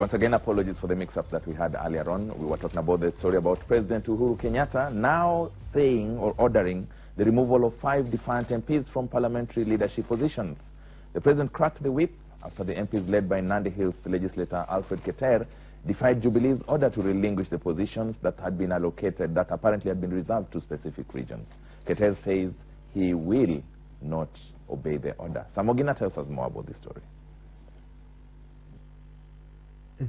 Once again, apologies for the mix-ups that we had earlier on. We were talking about the story about President Uhuru Kenyatta now saying or ordering the removal of 5 defiant MPs from parliamentary leadership positions. The president cracked the whip after the MPs led by Nandi Hills legislator Alfred Keter defied Jubilee's order to relinquish the positions that had been allocated, that apparently had been reserved to specific regions. Keter says he will not obey the order. Samogina tells us more about this story.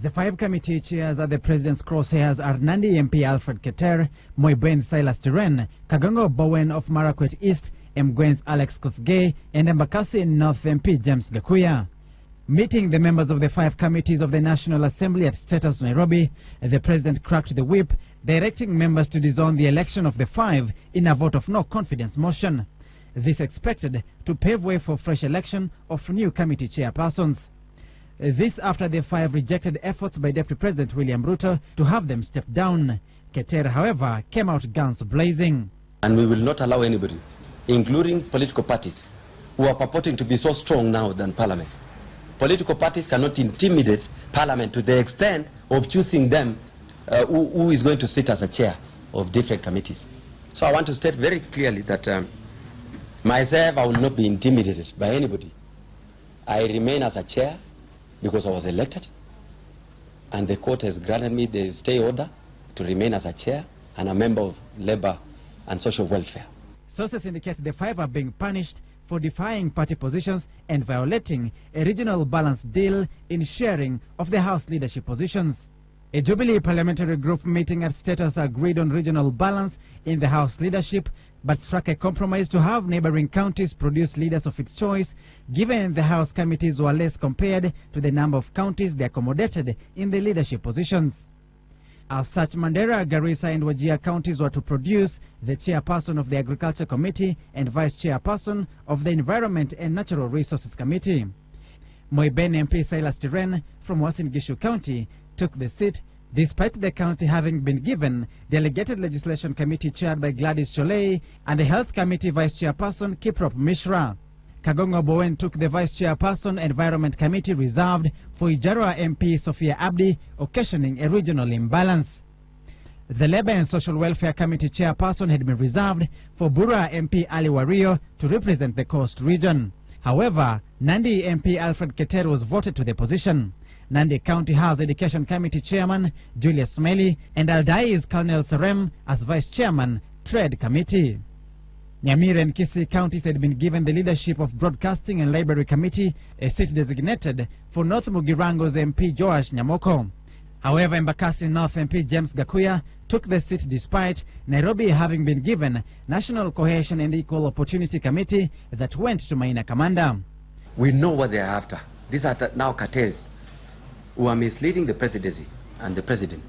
The 5 committee chairs at the president's crosshairs are Nandi MP Alfred Keter, Moiben Silas Tiren, Kagongo Bowen of Marakwet East, Mgwen's Alex Kosgei, and Embakasi North MP James Gakuya. Meeting the members of the 5 committees of the National Assembly at State House, Nairobi, the president cracked the whip, directing members to disown the election of the 5 in a vote of no confidence motion. This expected to pave way for fresh election of new committee chairpersons. This after the 5 rejected efforts by Deputy President William Ruto to have them step down. Keter, however, came out guns blazing. And we will not allow anybody, including political parties, who are purporting to be so strong now than Parliament. Political parties cannot intimidate Parliament to the extent of choosing them who is going to sit as a chair of different committees. So I want to state very clearly that myself, I will not be intimidated by anybody. I remain as a chair because I was elected, and the court has granted me the stay order to remain as a chair and a member of Labour and Social Welfare. Sources indicate the 5 are being punished for defying party positions and violating a regional balance deal in sharing of the House leadership positions. A Jubilee parliamentary group meeting at State House agreed on regional balance in the House leadership, but struck a compromise to have neighboring counties produce leaders of its choice, given the House committees were less compared to the number of counties they accommodated in the leadership positions. As such, Mandera, Garissa and Wajir counties were to produce the chairperson of the Agriculture Committee and vice chairperson of the Environment and Natural Resources Committee. Moiben MP Silas Tiren from Uasin Gishu County took the seat, despite the county having been given the Delegated Legislation Committee chaired by Gladys Cholei and the Health Committee Vice Chairperson Kiprop Mishra. Kagongo Bowen took the Vice Chairperson Environment Committee reserved for Ijarwa MP Sophia Abdi, occasioning a regional imbalance. The Labour and Social Welfare Committee Chairperson had been reserved for Bura MP Ali Wario to represent the Coast region. However, Nandi MP Alfred Keter was voted to the position. Nandi County House Education Committee Chairman Julius Smeli and Aldai's Colonel Serem as Vice Chairman Trade Committee. Nyamira and Kisii counties had been given the leadership of Broadcasting and Library Committee, a seat designated for North Mugirango's MP Joash Nyamoko. However, Embakasi North MP James Gakuya took the seat despite Nairobi having been given National Cohesion and Equal Opportunity Committee that went to Maina Kamanda. We know what they are after. These are now cartels who are misleading the presidency and the president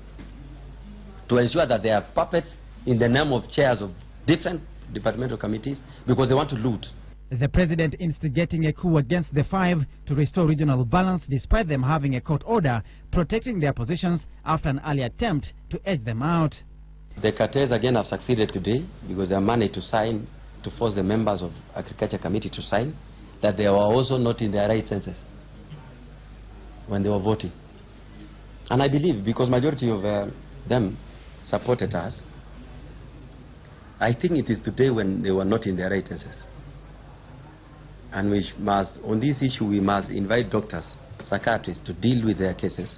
to ensure that they are puppets in the name of chairs of different departmental committees because they want to loot. The president instigating a coup against the 5 to restore regional balance despite them having a court order protecting their positions after an early attempt to edge them out. The cartels again have succeeded today because they are managed to sign, to force the members of Agriculture Committee to sign that they were also not in their right senses when they were voting. And I believe because majority of them supported us, I think it is today when they were not in their right senses. And we must, on this issue, we must invite doctors, psychiatrists to deal with their cases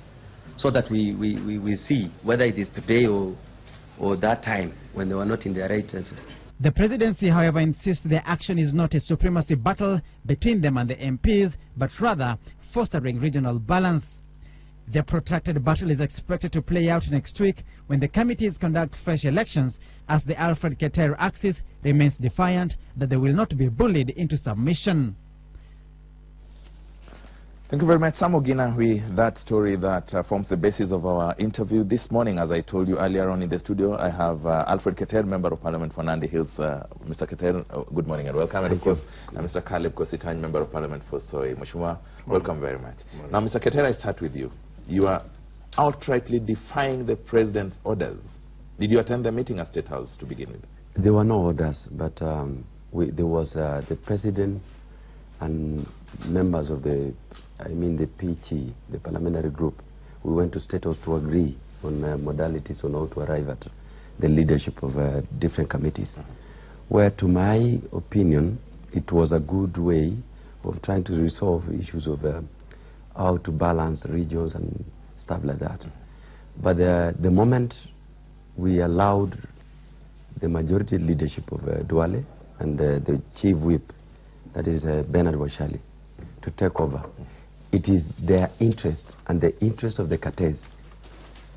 so that we see whether it is today or that time when they were not in their right senses. The presidency, however, insists their action is not a supremacy battle between them and the MPs, but rather fostering regional balance. The protracted battle is expected to play out next week when the committees conduct fresh elections, as the Alfred Keter axis remains defiant that they will not be bullied into submission. Thank you very much, Samogina, with that story that forms the basis of our interview this morning. As I told you earlier on in the studio, I have Alfred Keter, Member of Parliament for Nandi Hills. Mr. Keter, good morning and welcome. And of course, Mr. Caleb Kositany, Member of Parliament for Soy. Mheshimiwa, welcome very much. Now, Mr. Keter, I start with you. You are outrightly defying the president's orders. Did you attend the meeting at State House to begin with? There were no orders, but there was the president and members of the PG, the parliamentary group, we went to State House to agree on modalities on how to arrive at the leadership of different committees, where, to my opinion, it was a good way of trying to resolve issues of how to balance regions and stuff like that. But the moment we allowed the majority leadership of Duale and the chief whip, that is Bernard Washali, to take over, it is their interest and the interest of the Kates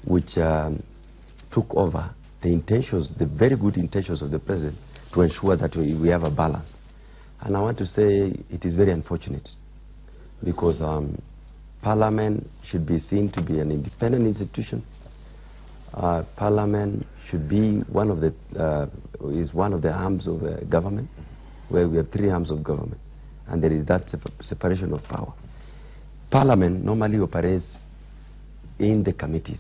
which took over the intentions, the very good intentions of the president to ensure that we have a balance. And I want to say it is very unfortunate because Parliament should be seen to be an independent institution. Parliament should be one of the arms of government, where we have 3 arms of government, and there is that separation of power. Parliament normally operates in the committees.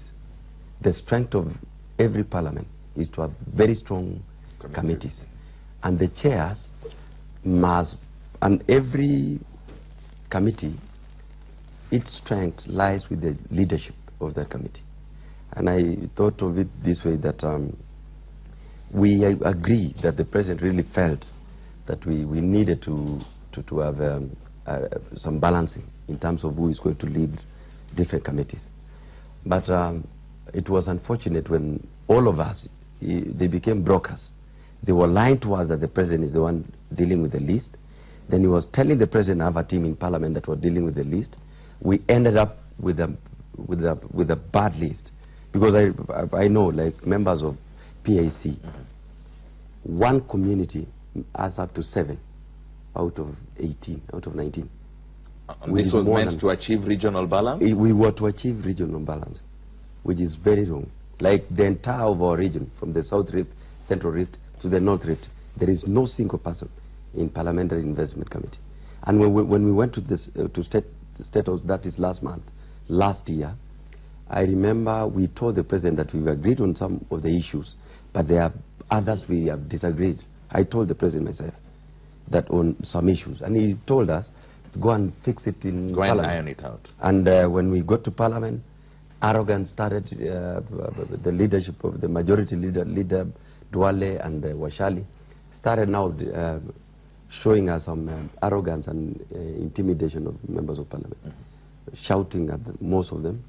The strength of every parliament is to have very strong committees, and the chairs must, and every committee, its strength lies with the leadership of the committee. And I thought of it this way, that we agree that the president really felt that we needed to have some balancing in terms of who is going to lead different committees. But it was unfortunate when all of us, they became brokers. They were lying to us that the president is the one dealing with the list. Then he was telling the president, I have a team in parliament that were dealing with the list. We ended up with a bad list. Because I know, like members of PAC, one community has up to 7 out of 18, out of 19. This was meant to achieve regional balance? We were to achieve regional balance, which is very wrong. Like the entire of our region, from the South Rift, Central Rift, to the North Rift, there is no single person in Parliamentary Investment Committee. And when we went to this to State House, that is last year, I remember we told the president that we've agreed on some of the issues, but there are others we have disagreed. I told the president myself that on some issues, and he told us to go and fix it in Parliament. Go and iron it out. And when we got to Parliament, arrogance started. The leadership of the majority leader Duale and Washali started now showing us some arrogance and intimidation of members of Parliament, shouting at most of them.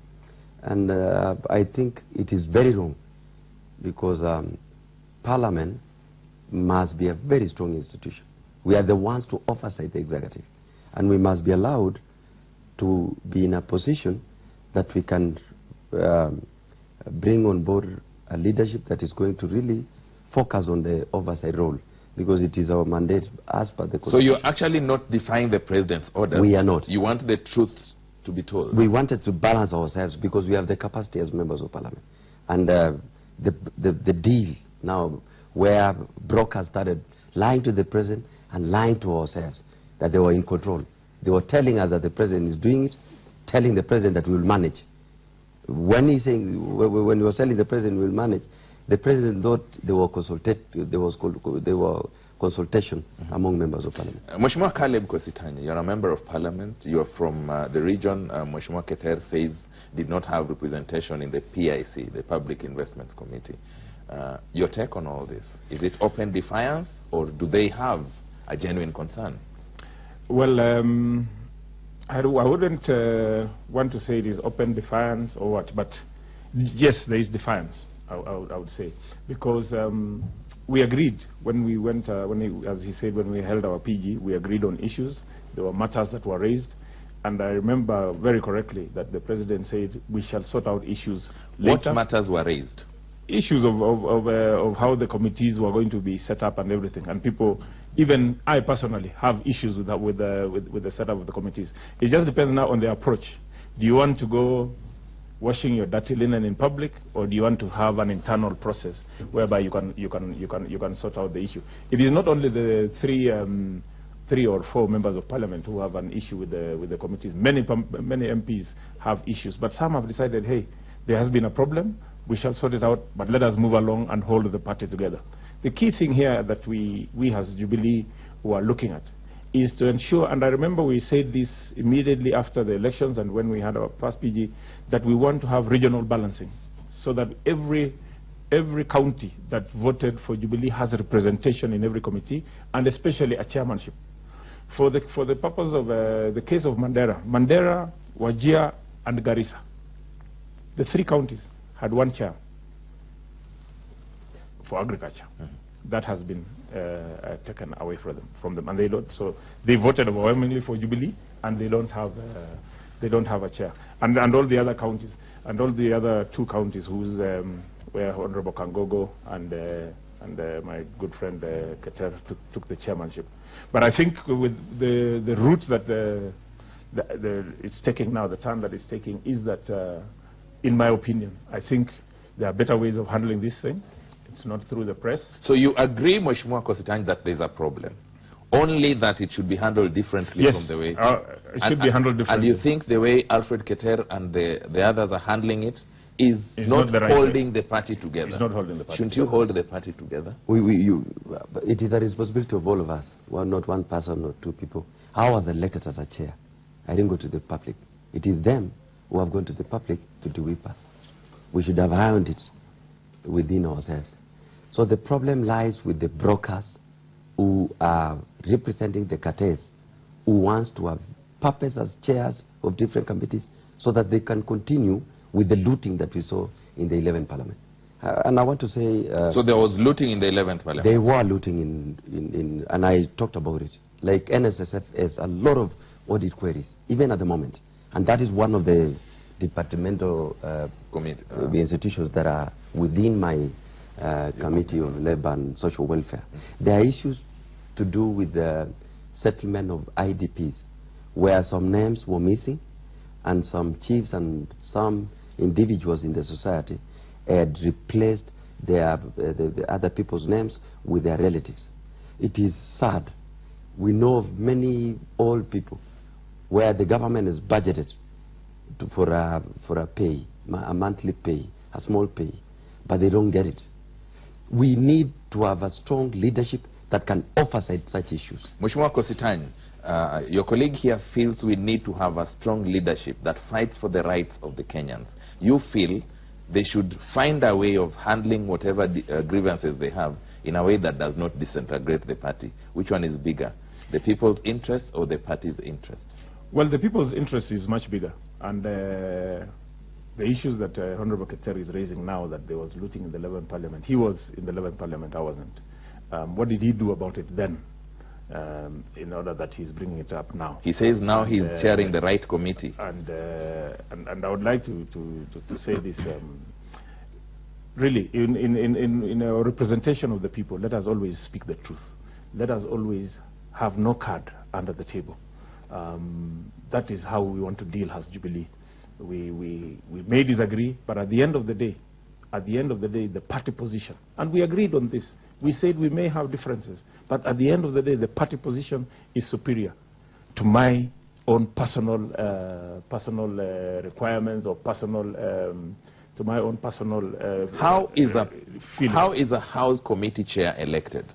And I think it is very wrong, because Parliament must be a very strong institution. We are the ones to oversight the executive, and we must be allowed to be in a position that we can bring on board a leadership that is going to really focus on the oversight role, because it is our mandate as per the Constitution. So you're actually not defying the president's order? We are not. You want the truth to be told? We wanted to balance ourselves because we have the capacity as members of Parliament. And the deal now, where brokers started lying to the president and lying to ourselves, that they were in control. They were telling us that the president is doing it, telling the president that we will manage. When he was telling the president we will manage, the president thought there were consultation among members of Parliament. Mheshimiwa Caleb Kositanya, you're a member of Parliament. You're from the region Mheshimiwa Keter says did not have representation in the PIC, the Public Investments Committee. Your take on all this? Is it open defiance, or do they have a genuine concern? Well, I wouldn't want to say it is open defiance or what, but yes, there is defiance, I would say, because we agreed when we went, as he said, when we held our PG, we agreed on issues. There were matters that were raised, and I remember very correctly that the president said we shall sort out issues later. What matters were raised? Issues of how the committees were going to be set up and everything, and people, even I personally, have issues with the setup of the committees. It just depends now on the approach. Do you want to go washing your dirty linen in public, or do you want to have an internal process whereby you can sort out the issue? It is not only the three or four members of Parliament who have an issue with the committees. Many MPs have issues, but some have decided, hey, there has been a problem. We shall sort it out, but let us move along and hold the party together. The key thing here that we as Jubilee were looking at is to ensure, and I remember we said this immediately after the elections and when we had our first PG, that we want to have regional balancing, so that every county that voted for Jubilee has a representation in every committee, and especially a chairmanship. For the purpose of the case of Mandera, Wajir, and Garissa, the 3 counties had 1 chair for agriculture. That has been taken away from them, and they don't. So they voted overwhelmingly for Jubilee, and they don't have a chair. And all the other counties, and all the other 2 counties where Honorable Kangogo and my good friend Keter took the chairmanship. But I think with the route that it's taking now, the turn that it's taking, is that, in my opinion, I think there are better ways of handling this thing. It's not through the press. So you agree, Mheshimiwa Kositany, that there's a problem, only that it should be handled differently from the way... it should be handled differently. And you think the way Alfred Keter and the others are handling it is not the right holding the party together? It's not holding the party Shouldn't you hold the party together? It is a responsibility of all of us. Well, not one person or 2 people. I was elected as a chair. I didn't go to the public. It is them who have gone to the public to do with us. We should have ironed it within ourselves. So the problem lies with the brokers who are representing the cartels, who wants to have puppets as chairs of different committees so that they can continue with the looting that we saw in the 11th Parliament. And I want to say... so there was looting in the 11th Parliament? They were looting and I talked about it. Like NSSF has a lot of audit queries, even at the moment. And that is one of the departmental the institutions that are within my Committee of Labour and Social Welfare. There are issues to do with the settlement of IDPs, where some names were missing, and some chiefs and some individuals in the society had replaced the other people's names with their relatives. It is sad. We know of many old people where the government has budgeted for a pay, a monthly pay, a small pay, but they don't get it. We need to have a strong leadership that can oversight such issues. Mheshimiwa Kositany, your colleague here feels we need to have a strong leadership that fights for the rights of the Kenyans. You feel they should find a way of handling whatever grievances they have in a way that does not disintegrate the party. Which one is bigger, the people's interest or the party's interest? Well, the people's interest is much bigger. And the issues that Honorable Keter is raising now, that there was looting in the 11th Parliament. He was in the 11th Parliament, I wasn't. What did he do about it then, in order that he's bringing it up now? He says now he's chairing the right committee. And I would like to say this, really, in our representation of the people, let us always speak the truth. Let us always have no card under the table. That is how we want to deal as Jubilee. We may disagree, but at the end of the day, the party position, and we agreed on this. We said we may have differences, but at the end of the day, the party position is superior to my own personal requirements or personal to my own personal. How is a House committee chair elected?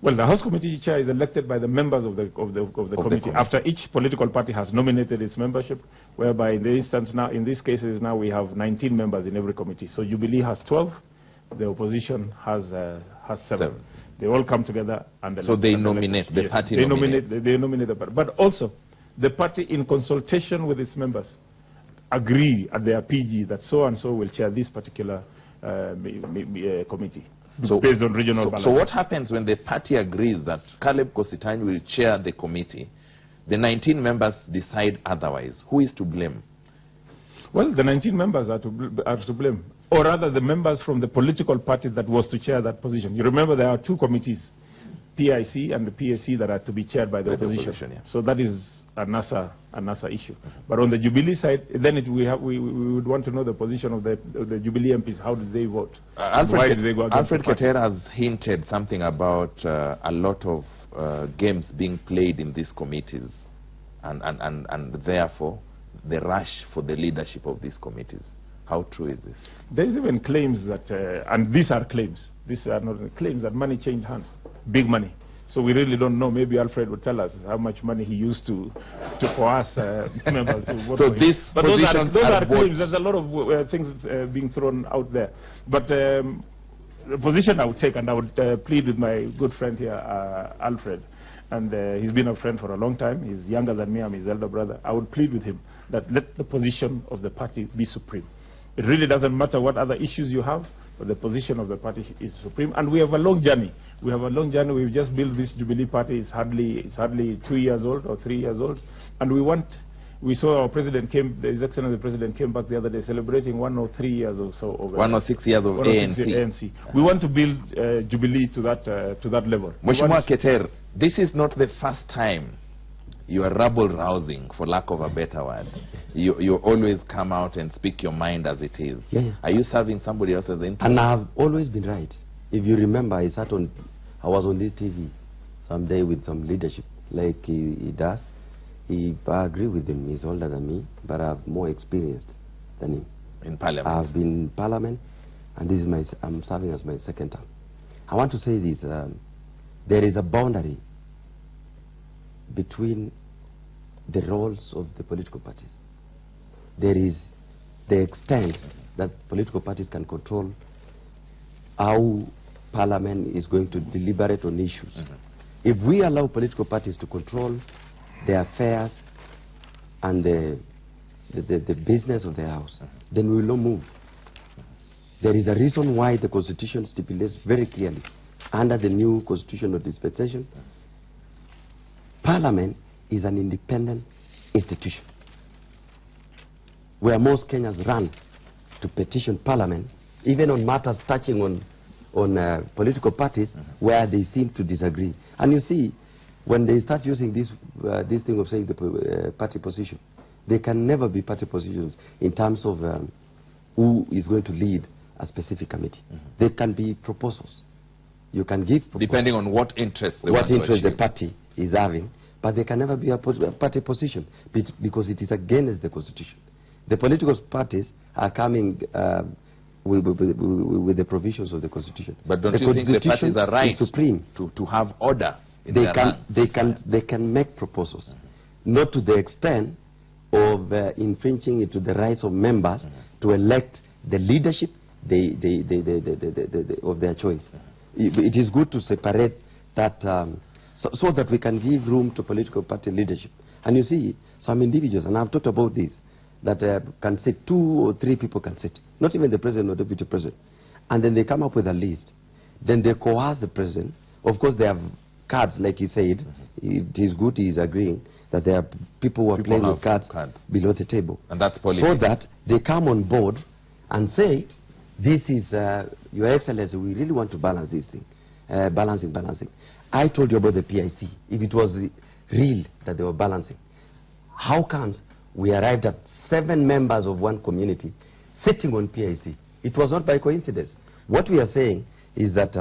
Well, the House Committee Chair is elected by the members of the committee after each political party has nominated its membership, whereby in the instance now, in these cases now, we have 19 members in every committee. So Jubilee has 12, the opposition has 7. They all come together and elect. So they nominate, the party nominate. They nominate the party. But also, the party, in consultation with its members, agree at their PG that so-and-so will chair this particular committee. So, based on regional balance. So what happens when the party agrees that Caleb Kositany will chair the committee? The 19 members decide otherwise. Who is to blame? Well, the 19 members are to blame. Or rather, the members from the political party that was to chair that position. You remember there are 2 committees, PIC and the PAC, that are to be chaired by the opposition. Yeah. So that is a NASA issue. But on the Jubilee side, then we would want to know the position of the Jubilee MPs. How did they vote? Alfred Keter has hinted something about a lot of games being played in these committees, and therefore the rush for the leadership of these committees. How true is this? There is even claims that, and these are claims. These are not claims that money changed hands, big money. So we really don't know. Maybe Alfred would tell us how much money he used to coerce members to vote so for this him. But those are votes. claims. There's a lot of things being thrown out there. But the position I would take, and I would plead with my good friend here, Alfred, and he's been a friend for a long time. He's younger than me. I'm his elder brother. I would plead with him that let the position of the party be supreme. It really doesn't matter what other issues you have, but the position of the party is supreme. And we have a long journey. We have a long journey. We've just built this Jubilee party. It's hardly 2 years old or 3 years old. And we saw our president His Excellency the President came back the other day celebrating 103 years or so. 106 years of ANC. We want to build Jubilee to that level. Mheshimiwa Keter, this is not the first time you are rabble-rousing, for lack of a better word. You always come out and speak your mind as it is. Yeah. Are you serving somebody else's interest? And I've always been right. If you remember, I was on this TV someday with some leadership, like he does. I agree with him. He's older than me, but I have more experience than him. In Parliament? I've been in Parliament, and I'm serving as my second term. I want to say this. There is a boundary between the roles of the political parties. There is the extent that political parties can control how Parliament is going to deliberate on issues. If we allow political parties to control the affairs and the business of the House, then we will not move. There is a reason why the Constitution stipulates very clearly, under the new constitutional dispensation, Parliament is an independent institution, where most Kenyans run to petition Parliament, even on matters touching on political parties where they seem to disagree. And you see, when they start using this thing of saying the party position, they can never be party positions in terms of who is going to lead a specific committee. They can be proposals. You can give proposals, depending on what interest the party is having, but they can never be a party position because it is against the Constitution. The political parties are coming with the provisions of the Constitution. But don't you think the parties are right supreme to have order in they can make proposals, not to the extent of infringing into the rights of members to elect the leadership of their choice. It is good to separate that so that we can give room to political party leadership. And you see, some individuals, and I've talked about this, that can sit, 2 or 3 people can sit, not even the president or deputy president. And then they come up with a list. Then they coerce the president. Of course, they have cards, like he said. It is good he is agreeing that there are people who are playing with cards below the table. And that's politics. So that they come on board and say, this is, Your Excellency, we really want to balance this thing. Balancing. I told you about the PIC. If it was real that they were balancing, how comes we arrived at 7 members of one community sitting on PIC? It was not by coincidence. What we are saying is that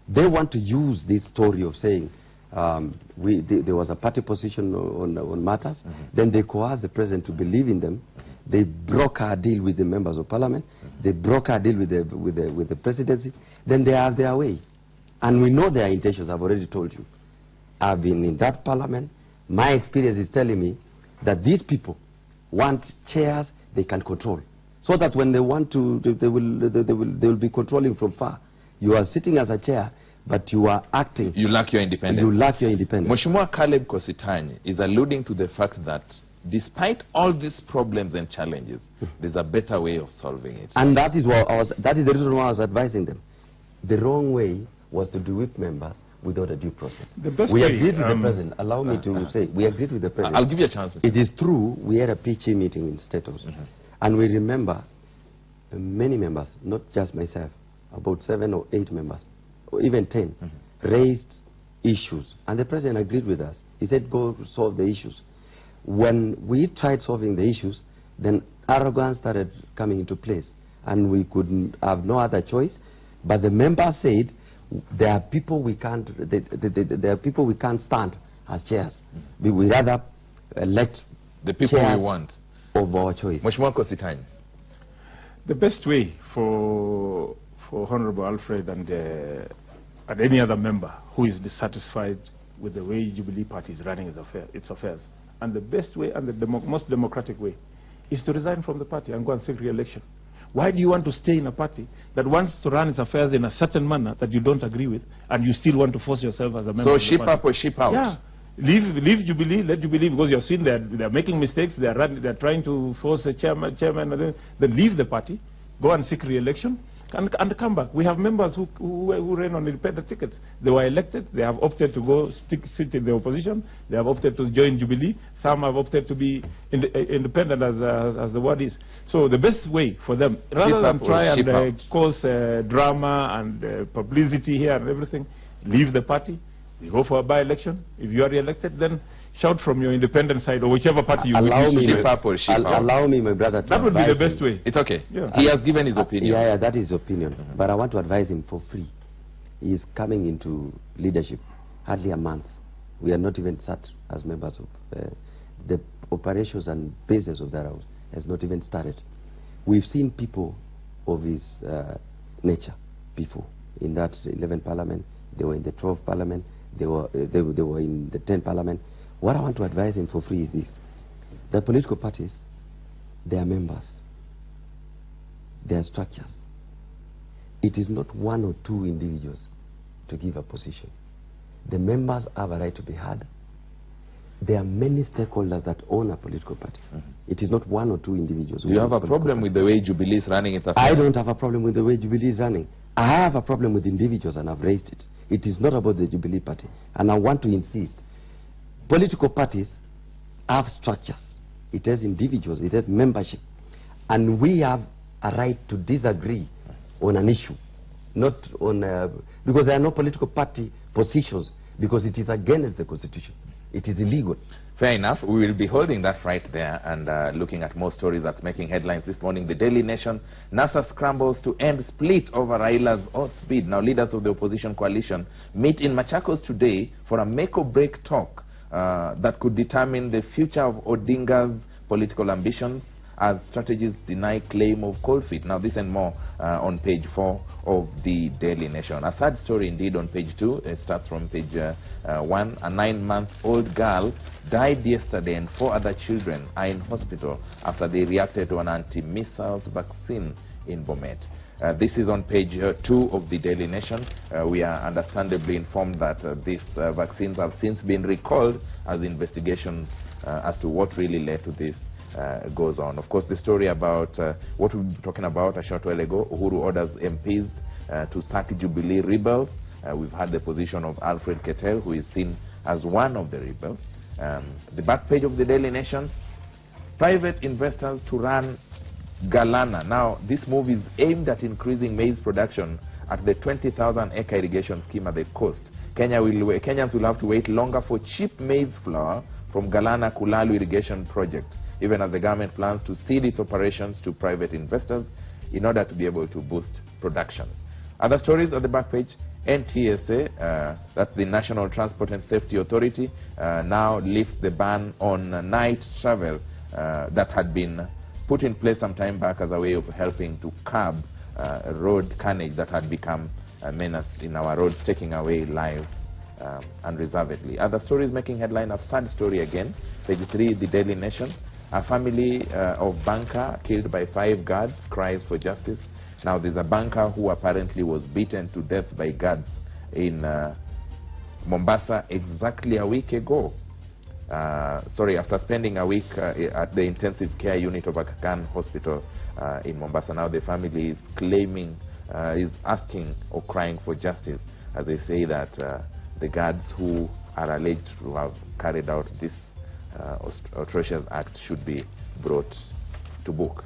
they want to use this story of saying there was a party position on matters. Then they coerced the president to believe in them. They broke our deal with the members of Parliament. They broke our deal with the presidency. Then they have their way. And we know their intentions. I've already told you. I've been in that Parliament. My experience is telling me that these people want chairs they can control, so that when they want to, they will be controlling from far. You are sitting as a chair, but you are acting. You lack your independence. You lack your independence. Mheshimiwa Caleb Kositany is alluding to the fact that despite all these problems and challenges, there's a better way of solving it. And that is the reason why I was advising them. The wrong way was to do with members without a due process. We agreed with the president. Allow me to say, we agreed with the president. I'll give you a chance. It is true, we had a PHA meeting in State House. And we remember many members, not just myself, about 7 or 8 members, or even 10, raised issues. And the president agreed with us. He said, go solve the issues. When we tried solving the issues, then arrogance started coming into place. And we could have no other choice. But the members said, there are people we can't. There are people we can't stand as chairs. We would rather elect the people we want of our choice. Mheshimiwa Kositany. The best way for Honorable Alfred and and any other member who is dissatisfied with the way Jubilee Party is running its affairs. And the best way and the most democratic way is to resign from the party and go and seek re-election. Why do you want to stay in a party that wants to run its affairs in a certain manner that you don't agree with, and you still want to force yourself as a member of the So ship party? up or ship out? Yeah. Leave Jubilee, let Jubilee, because you've seen they're making mistakes, they're trying to force a chairman, then leave the party, go and seek re-election, and come back. We have members who ran on independent tickets. They were elected, they have opted to go sit in the opposition, they have opted to join Jubilee, some have opted to be independent as the word is. So the best way for them, rather than try and cause drama and publicity here and everything, leave the party, you go for a by-election. If you are re-elected, then shout from your independent side or whichever party you allow wish me, to allow me, my brother, to that would be the best him. way. It's okay. Yeah. He has given his opinion. Yeah, that is opinion. But I want to advise him for free. He is coming into leadership hardly a month. We are not even sat as members of the operations and basis of that house has not even started. We've seen people of his nature before in that 11th parliament. They were in the 12th parliament. They were in the 10th parliament. What I want to advise him for free is this: the political parties, their members, their structures. It is not one or two individuals to give a position. The members have a right to be heard. There are many stakeholders that own a political party. It is not one or two individuals. Do you have a problem with the way Jubilee is running its affairs? I don't have a problem with the way Jubilee is running. I have a problem with individuals, and I've raised it. It is not about the Jubilee Party. And I want to insist, political parties have structures. It has individuals, it has membership. And we have a right to disagree on an issue. Not on, because there are no political party positions, because it is against the Constitution. It is illegal. Fair enough. We will be holding that right there and looking at more stories that's making headlines this morning. The Daily Nation, NASA scrambles to end split over Raila's oath bid. Now, leaders of the opposition coalition meet in Machakos today for a make-or-break talk that could determine the future of Odinga's political ambitions as strategists deny claim of cold feet. Now, this and more on page 4 of the Daily Nation. A sad story indeed on page 2. It starts from page 1. A 9-month-old girl died yesterday and 4 other children are in hospital after they reacted to an anti-missiles vaccine in Bomet. This is on page 2 of the Daily Nation. We are understandably informed that these vaccines have since been recalled as investigations as to what really led to this goes on. Of course, the story about what we were talking about a short while ago, Uhuru orders MPs to sack Jubilee rebels. We've had the position of Alfred Ketel, who is seen as one of the rebels. The back page of the Daily Nation, private investors to run Galana. Now, this move is aimed at increasing maize production at the 20,000-acre irrigation scheme at the coast. Kenyans will have to wait longer for cheap maize flour from Galana Kulalu irrigation project, even as the government plans to cede its operations to private investors in order to be able to boost production. Other stories at the back page, NTSA, that's the National Transport and Safety Authority, now lifts the ban on night travel that had been put in place some time back as a way of helping to curb road carnage that had become a menace in our roads, taking away lives unreservedly. Other stories making headline, a sad story again, page 3, the Daily Nation. A family of banker killed by 5 guards cries for justice. Now, there's a banker who apparently was beaten to death by guards in Mombasa exactly a week ago. After spending a week at the intensive care unit of Aga Khan Hospital in Mombasa. Now the family is claiming, is asking or crying for justice, as they say that the guards who are alleged to have carried out this atrocious act should be brought to book.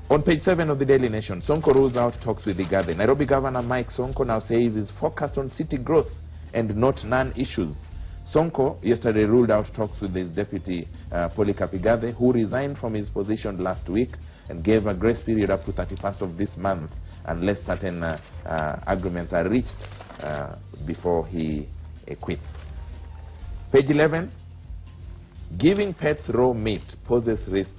On page 7 of the Daily Nation, Sonko rules out talks with Igade. Nairobi Governor Mike Sonko now says he's focused on city growth and not non-issues. Sonko yesterday ruled out talks with his deputy Polycarp Igade, who resigned from his position last week and gave a grace period up to 31st of this month unless certain agreements are reached before he quits. Page 11, giving pets raw meat poses risks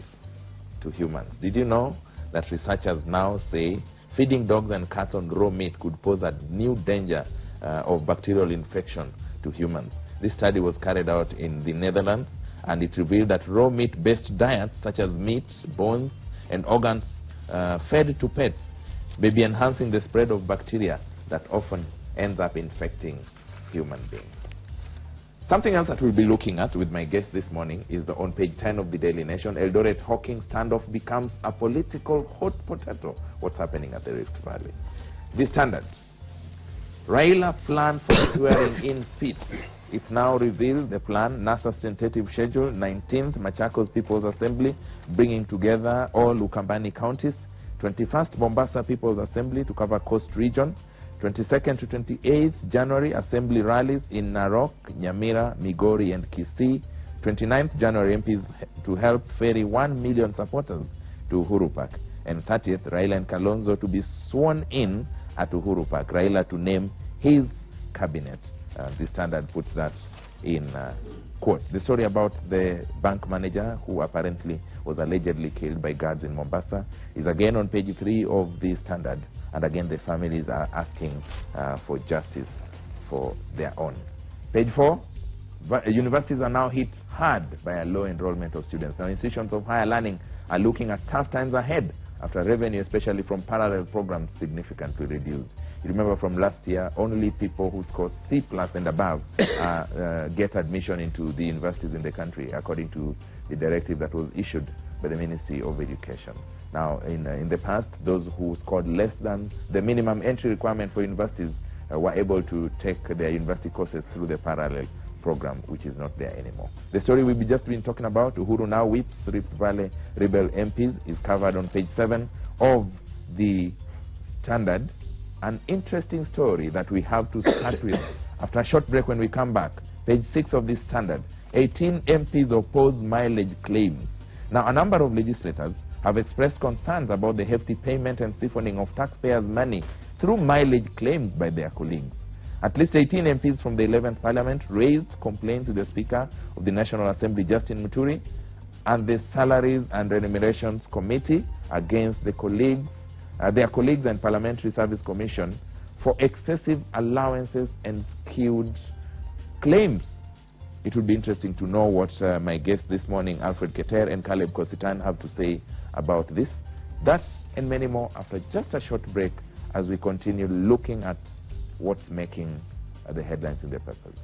to humans. Did you know that researchers now say feeding dogs and cats on raw meat could pose a new danger of bacterial infection to humans. This study was carried out in the Netherlands, and it revealed that raw meat-based diets such as meat, bones, and organs fed to pets may be enhancing the spread of bacteria that often ends up infecting human beings. Something else that we'll be looking at with my guest this morning is on page 10 of the Daily Nation. Eldoret Hawking standoff becomes a political hot potato. What's happening at the Rift Valley? The Standard. Raila plan for swearing in feet. It now revealed the plan, NASA's tentative schedule, 19th Machakos People's Assembly, bringing together all Ukambani counties, 21st Mombasa People's Assembly to cover Coast Region, 22nd to 28th January Assembly rallies in Narok, Nyamira, Migori and Kisii, 29th January MPs to help ferry 1 million supporters to Uhuru Park, and 30th Raila and Kalonzo to be sworn in at Uhuru Park, Raila to name his cabinet. The Standard puts that in quote. The story about the bank manager who apparently was allegedly killed by guards in Mombasa is again on page 3 of the Standard, and again the families are asking for justice for their own. Page 4, universities are now hit hard by a low enrollment of students. Now institutions of higher learning are looking at tough times ahead after revenue, especially from parallel programs, significantly reduced. You remember from last year, only people who scored C+ and above get admission into the universities in the country, according to the directive that was issued by the Ministry of Education. Now, in the past, those who scored less than the minimum entry requirement for universities were able to take their university courses through the parallel program, which is not there anymore. The story we've just been talking about, Uhuru now whips Rift Valley rebel MPs, is covered on page 7 of the Standard. An interesting story that we have to start with after a short break when we come back. Page 6 of this Standard. 18 MPs oppose mileage claims. Now, a number of legislators have expressed concerns about the hefty payment and siphoning of taxpayers' money through mileage claims by their colleagues. At least 18 MPs from the 11th Parliament raised complaints to the Speaker of the National Assembly, Justin Muturi, and the Salaries and Remunerations Committee against their colleagues and Parliamentary Service Commission for excessive allowances and skewed claims. It would be interesting to know what my guests this morning, Alfred Keter and Caleb Kositan, have to say about this. That and many more after just a short break as we continue looking at what's making the headlines in the papers.